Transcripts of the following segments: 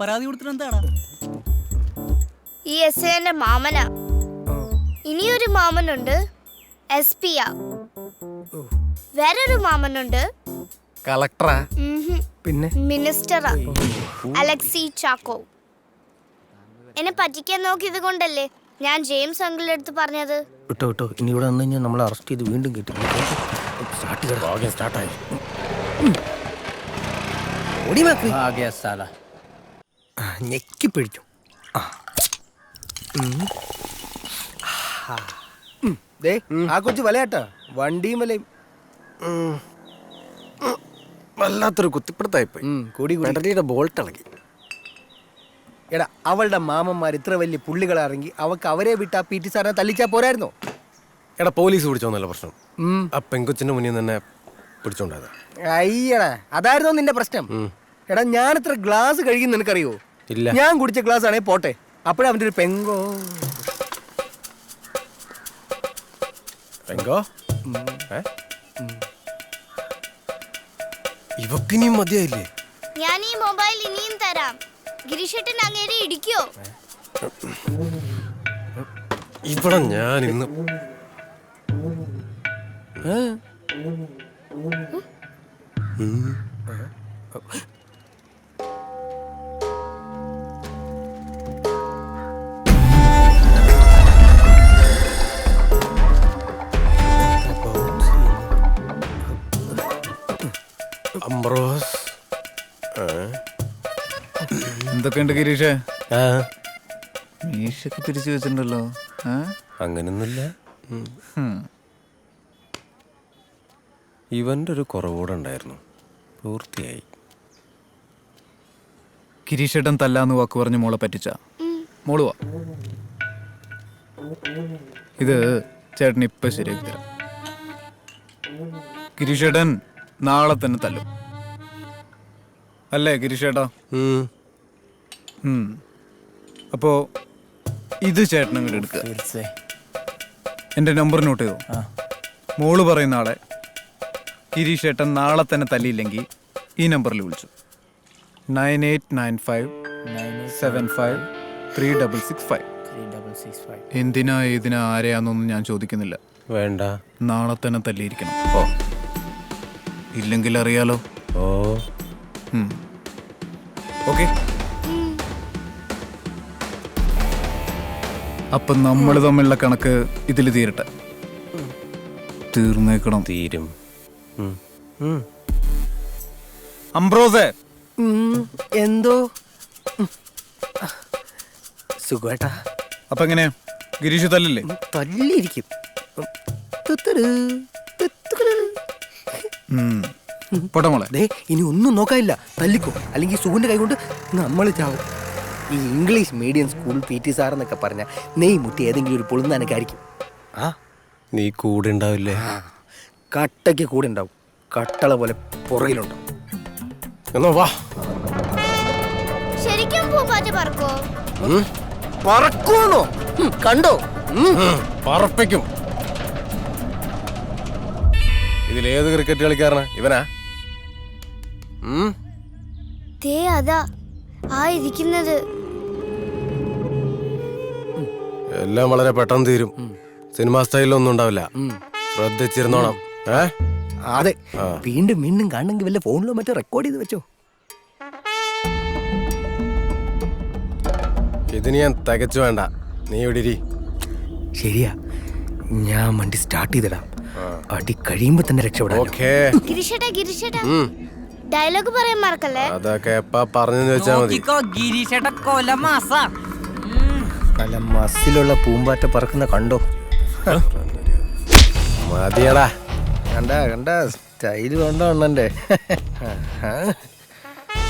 പരാതി കൊടുത്തിട്ട് എന്താടാ? ഈ എസ് ഐന്റെ മാമനാ. ഇനിയൊരു മാമനുണ്ട്, SP യാ. വേറൊരു മാമനുണ്ട്, കളക്ടറാ. പിന്നെ മിനിസ്റ്ററാ, അലക്സി ചാക്കോ. എന്നെ പറ്റിക്കാൻ നോക്കിയത് കൊണ്ടല്ലേ ഞാൻ ജെയിംസ് അങ്കിളിന്റെ അടുത്ത് പറഞ്ഞത്. വിട്ടോ ഇനി ഇവിടെ വന്നു കഴിഞ്ഞാൽ നമ്മളെ അറസ്റ്റ് ചെയ്ത് വീണ്ടും കിട്ടി. സ്റ്റാർട്ടായി. ഞെക്കി പിടിച്ചു. ആ കൊച്ചു വലയാട്ടാ, വണ്ടിയും വലയും. വല്ലാത്തൊരു കുത്തിപ്പിടുത്തായിപ്പോയി. കൂടി ബോൾട്ട് ഇളകി. എടാ, അവളുടെ മാമന്മാർ ഇത്ര വലിയ പുള്ളികളാണെങ്കിൽ അവക്ക് അവരെ വിട്ട് ആ PT സാറിനെ തല്ലിച്ചാ പോരായിരുന്നോ? എടാ, പോലീസ് പിടിച്ചോന്നല്ല പ്രശ്നം. ആ പെങ്കൊച്ചിന്റെ മുന്നിൽ തന്നെ പിടിച്ചോണ്ടായത്. അയ്യടാ, അതായിരുന്നോ നിന്റെ പ്രശ്നം? എടാ, ഞാൻ ഇത്ര ഗ്ലാസ് കഴിക്കുന്ന നിനക്കറിയോ? ഇല്ല. ഞാൻ കുടിച്ച ഗ്ലാസ് ആണേ പോട്ടെ, അപ്പോഴേ അവന്റെ ഒരു പെങ്കോ ഇവക്കിനിയും മതിയായില്ലേ? ഞാൻ ഈ മൊബൈൽ ഇനിയും തരാം. ഗിരീഷേട്ടൻ അങ്ങേരെ ഇടിക്കോ? ഇവിടെ ഞാൻ ഇന്ന് അംബ്രോസ്. എന്തൊക്കെയുണ്ട് ഗിരീഷേ? മീശൊക്കെ പിരിച്ചു വെച്ചിട്ടുണ്ടല്ലോ. അങ്ങനൊന്നുമില്ല. ഇവന്റെ ഒരു കുറവുകൂടെ ഉണ്ടായിരുന്നു, പൂർത്തിയായി. ഗിരീഷേട്ടൻ തല്ലാന്ന് വാക്ക് പറഞ്ഞ് മോളെ പറ്റിച്ച മോളുവാ. ഇത് ചേട്ടൻ ഇപ്പൊ ശരിയാക്കി തരാം. ഗിരീഷേട്ടൻ നാളെ തന്നെ തല്ലും, അല്ലേ ഗിരീഷേട്ടാ? അപ്പോ ഇത് ചേട്ടൻ അങ്ങോട്ട് എടുക്കുക. എൻ്റെ നമ്പർ നോട്ട് ചെയ്തോ. മോള് പറയുന്ന ആളെ ഗിരീഷേട്ടൻ നാളെ തന്നെ തല്ലിയില്ലെങ്കിൽ ഈ നമ്പറിൽ വിളിച്ചു. 9895753665. എന്തിനാ ഏതിനാ ആരെയാന്നൊന്നും ഞാൻ ചോദിക്കുന്നില്ല. വേണ്ട, നാളെ തന്നെ തല്ലിയിരിക്കണം. ഇല്ലെങ്കിൽ അറിയാലോ. ഓക്കെ, അപ്പൊ നമ്മൾ തമ്മിലുള്ള കണക്ക് ഇതിൽ തീരട്ടെ. തീർന്നേക്കണം. തീരും. അംബ്രോസേ, എന്തോ സുഖേട്ടാ. അപ്പൊ എങ്ങനെയാ ഗിരീഷ് തല്ലില്ലേ? തല്ലിയിരിക്കും. പോട്ടെ മോളെ. ഇനി ഒന്നും നോക്കാനില്ല, തല്ലിക്കോ, അല്ലെങ്കിൽ സുഖന്റെ കൈ കൊണ്ട് നമ്മൾ ചാവും. ഈ English medium school PT sir എന്നൊക്കെ പറഞ്ഞ നെയ് മുട്ടി ഏതെങ്കിലും ഒരു പൊളുന്നാനൊക്കെ ആയിരിക്കും. നീ കൂടെ ഉണ്ടാവില്ലേ? കട്ടയ്ക്ക് കൂടെ ഉണ്ടാവും, കട്ടള പോലെ പുറകിലുണ്ടാവും. എന്നാ വാ. ശരിക്കും പൂമ്പാറ്റ പറക്കോ? പറക്കോന്നോ? കണ്ടോ? പറപ്പിക്കും. ഇതിലേത് ക്രിക്കറ്റ് കളിക്കാരനാ ഇവനാ? അതാ ആ ഇരിക്കുന്നത്. എല്ലാം വളരെ പെട്ടെന്ന് തീരും. സിനിമാ സ്റ്റൈലൊന്നും ഉണ്ടാവില്ല. ശ്രദ്ധിച്ചിരുന്നോണം. അതെ, വീണ്ടും വീണ്ടും കാണണമെങ്കിൽ വല്ല ഫോണിലോ മറ്റോ റെക്കോർഡ് ചെയ്ത് വെച്ചോ. ഇതിന് ഞാൻ തികച്ചു വേണ്ട, നീ ഇവിടെ ഇരി. ശരിയാ, ഞാൻ വണ്ടി സ്റ്റാർട്ട് ചെയ്തിടാം. അടി കഴിയുമ്പോ തന്നെ രക്ഷപ്പെടാം. ഗിരീഷേട്ടാ ഡയലോഗ് പറയാൻ മറക്കല്ലേ. അതൊക്കെ എപ്പാ പറഞ്ഞു വെച്ചാ മതി. നല്ല മസിലുള്ള പൂമ്പാറ്റ പറക്കുന്ന കണ്ടോ? മതിയടാ. കണ്ട സ്റ്റൈല് കൊണ്ടോ അണ്ണന്റെ.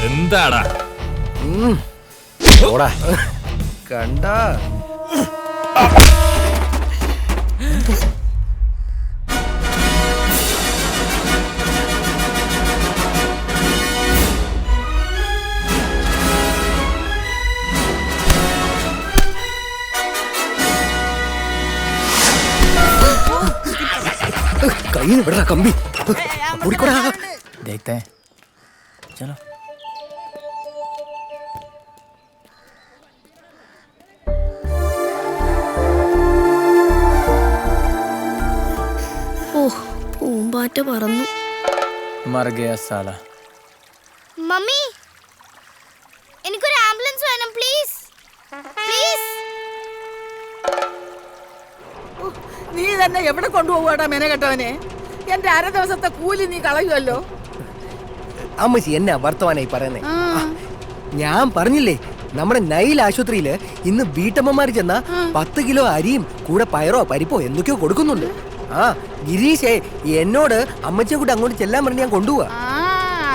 എന്താടാ കണ്ട कहीं बढ़ रहा कम्बी पूरी कोड़ा देखते हैं चलो പാറ്റ പറന്നു. മർ ഗയാ സാല. മമ്മി എനിക്കൊരു ആംബുലൻസ് വേണം പ്ലീസ് പ്ലീസ്. നീ തന്നെ എവിടെ കൊണ്ടുപോവാടാ മെനകെട്ടവനെ? എന്റെ അര ദിവസത്തെ കൂലി നീ കളയുമല്ലോ. അമ്മച്ചി എന്നാ വർത്തമാനായി പറയുന്നേ? ഞാൻ പറഞ്ഞില്ലേ നമ്മുടെ നൈൽ ആശുപത്രിയില് ഇന്ന് വീട്ടമ്മമാർ ചെന്ന 10 കിലോ അരിയും കൂടെ പയറോ പരിപ്പോ എന്തൊക്കെയോ കൊടുക്കുന്നുണ്ട്. ആ ഗിരീഷേ എന്നോട് അമ്മച്ചിയെ കൂടെ അങ്ങോട്ട് ചെല്ലാൻ പറഞ്ഞ് ഞാൻ കൊണ്ടുപോവാ.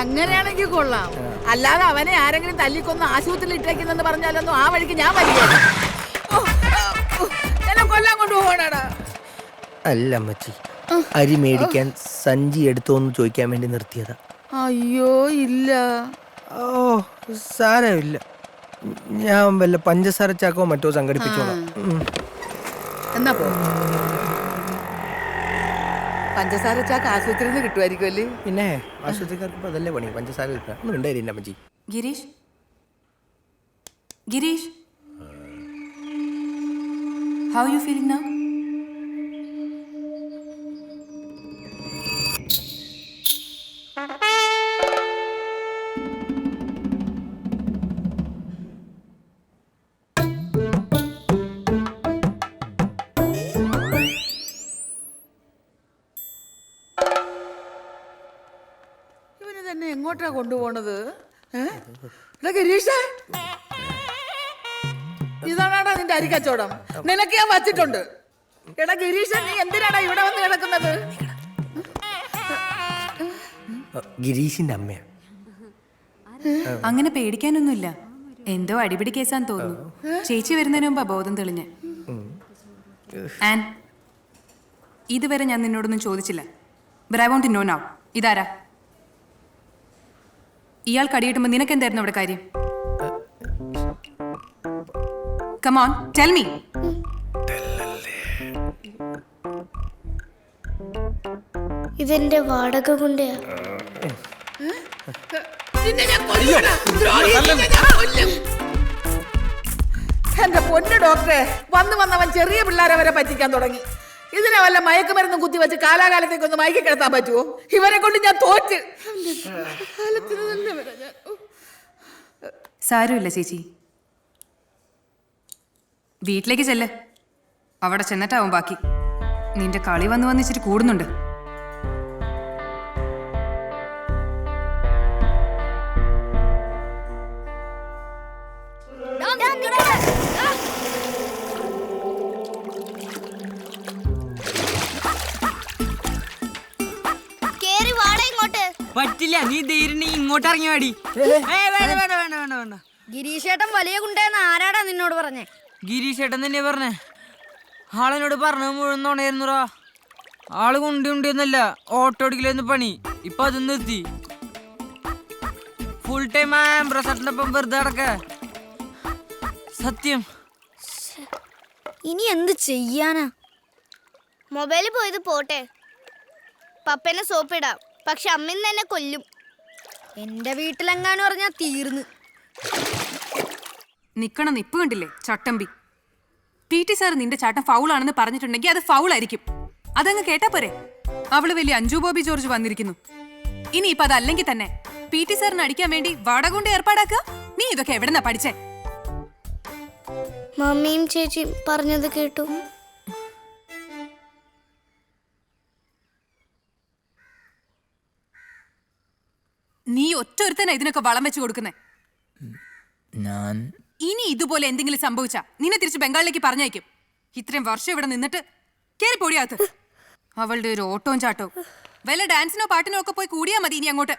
അങ്ങനെയാണെങ്കിൽ കൊള്ളാം. അല്ലാതെ അവനെ ആരെങ്കിലും തല്ലിക്കൊന്ന് ആശുപത്രിയിൽ ഇട്ടേക്കുന്നെന്ന് പറഞ്ഞാലൊന്നും ആ വഴിക്ക് ഞാൻ വലിയ എന്നെ കൊല്ലാൻ കൊണ്ടുപോകണടാ. അല്ല അമ്മച്ചി, അരി മേടിക്കാൻ സഞ്ചി എടുത്തോന്ന് ചോദിക്കാൻ വേണ്ടി നിർത്തിയതാ. അയ്യോ ഇല്ല. ഓ സാരമില്ല, ഞാൻ വല്ല പഞ്ചസാര ചാക്കോ മറ്റോ സംഘടിപ്പിച്ചോളാം. എന്നാ പോ. പഞ്ചസാര ചാക്ക് ആശുപത്രിയിൽ നിന്ന് കിട്ടുമായിരിക്കും അല്ലേ? പിന്നെ ആശുപത്രിക്കാർക്ക് അതല്ലേ പണി, പഞ്ചസാര കിട്ടുക. ഒന്നും ഉണ്ടായില്ല അമ്മച്ചി. Girish, Girish, how are you feeling now? ഇവന് തന്നെ എങ്ങോട്ടാ കൊണ്ടുപോണത്? ഗിരീഷ, ഇതാണാടാ നിന്റെ അരിക്കച്ചവടം? നിനക്ക് ഞാൻ വച്ചിട്ടുണ്ട്. എടാ ഗിരീഷ, നീ എന്തിനാടാ ഇവിടെ വന്ന് കിടക്കുന്നത്? ഗിരീഷിന്റെ അമ്മയാ. അങ്ങനെ പേടിക്കാനൊന്നുമില്ല. എന്തോ അടിപിടി കേസാന്ന് തോന്നുന്നു. ചേച്ചി വരുന്നതിന് മുമ്പ് ബോധം തെളിഞ്ഞ്. ആൻ, ഇതുവരെ ഞാൻ നിന്നോടൊന്നും ചോദിച്ചില്ല. But I want to know now. ഇതാരാ? ഇയാൾ കടിയിട്ടുമ്പോ നിനക്ക് എന്തായിരുന്നു അവിടെ കാര്യം? Come on, tell me. ഇതെന്റെ വാടക കൊണ്ടയാ. എന്റെ പൊന്നു ഡോക്ടറെ, വന്നവൻ ചെറിയ പിള്ളേരെ വരെ പറ്റിക്കാൻ തുടങ്ങി. ഇതിനെ വല്ല മയക്കുമരുന്നും കുത്തിവെച്ച് കാലാകാലത്തേക്കൊന്ന് മയക്കി കിടത്താൻ പറ്റുമോ? ഇവരെ കൊണ്ട് ഞാൻ തോറ്റ്. സാരമില്ല ചേച്ചി, വീട്ടിലേക്ക് ചെല്ല്. അവിടെ ചെന്നിട്ടാവും ബാക്കി. നിന്റെ കളി വന്ന് വന്നിച്ചിട്ട് കൂടുന്നുണ്ട്. കേറി വാട ഇങ്ങോട്ട്. പറ്റില്ല, നീ ധൈര്യം ഇങ്ങോട്ട് ഇറങ്ങി വാടി. വേണ്ട. ഗിരീഷേട്ടൻ വലിയ കുണ്ടേന്ന് ആരാടാ നിന്നോട് പറഞ്ഞേ? ഗിരീഷ് ഏട്ടൻ തന്നെ പറഞ്ഞേ. ആളെന്നോട് പറഞ്ഞത് മുഴുവൻ നുണയായിരുന്നുറാ. ആള് കുണ്ടിയൊന്നല്ല, ഓട്ടോ അടിക്കലായിരുന്നു പണി. ഇപ്പൊ അതും നിർത്തി. ഫുൾ ടൈം ആംബ്രസേട്ടനൊപ്പം വെറുതെ അടക്ക. സത്യം. ഇനി എന്ത് ചെയ്യാനാ? മൊബൈല് പോയത് പോട്ടെ, പപ്പനെ സോപ്പിടാം. പക്ഷെ അമ്മന്ന് തന്നെ കൊല്ലും. എന്റെ വീട്ടിലെങ്ങാനും പറഞ്ഞാ തീർന്നു. നിക്കണ നിപ്പ് കണ്ടില്ലേ ചട്ടമ്പി? PT സാർ നിന്റെ ചാട്ടം ഫൗളാണെന്ന് പറഞ്ഞിട്ടുണ്ടെങ്കിൽ അത് ഫൗളായിരിക്കും. അതങ്ങ് കേട്ടാ പോരെ? അവള് വലിയ അഞ്ജു ബോബി ജോർജ് വന്നിരിക്കുന്നു. ഇനി ഇപ്പൊ അതല്ലെങ്കിൽ തന്നെ PT സാറിന് അടിക്കാൻ വേണ്ടി വാടകൊണ്ട് ഏർപ്പാടാക്കുക. നീ ഇതൊക്കെ എവിടെന്നാ പഠിച്ചേ? മമ്മിയും ചേച്ചിയും പറഞ്ഞത് കേട്ടു. നീ ഒറ്റ ഒരുത്തനാ ഇതിനൊക്കെ വളം വെച്ച് കൊടുക്കുന്നേ. ഞാൻ ഇനി ഇതുപോലെ എന്തെങ്കിലും സംഭവിച്ചാ നിന്നെ തിരിച്ച് ബംഗാളിലേക്ക് പറഞ്ഞയക്കും. ഇത്രയും വർഷം ഇവിടെ നിന്നിട്ട് കേറി പൊടിയാത്ത്. അവളുടെ ഒരു ഓട്ടവും ചാട്ടവും. വല്ല ഡാൻസിനോ പാട്ടിനോ ഒക്കെ പോയി കൂടിയാ മതി ഇനി അങ്ങോട്ട്.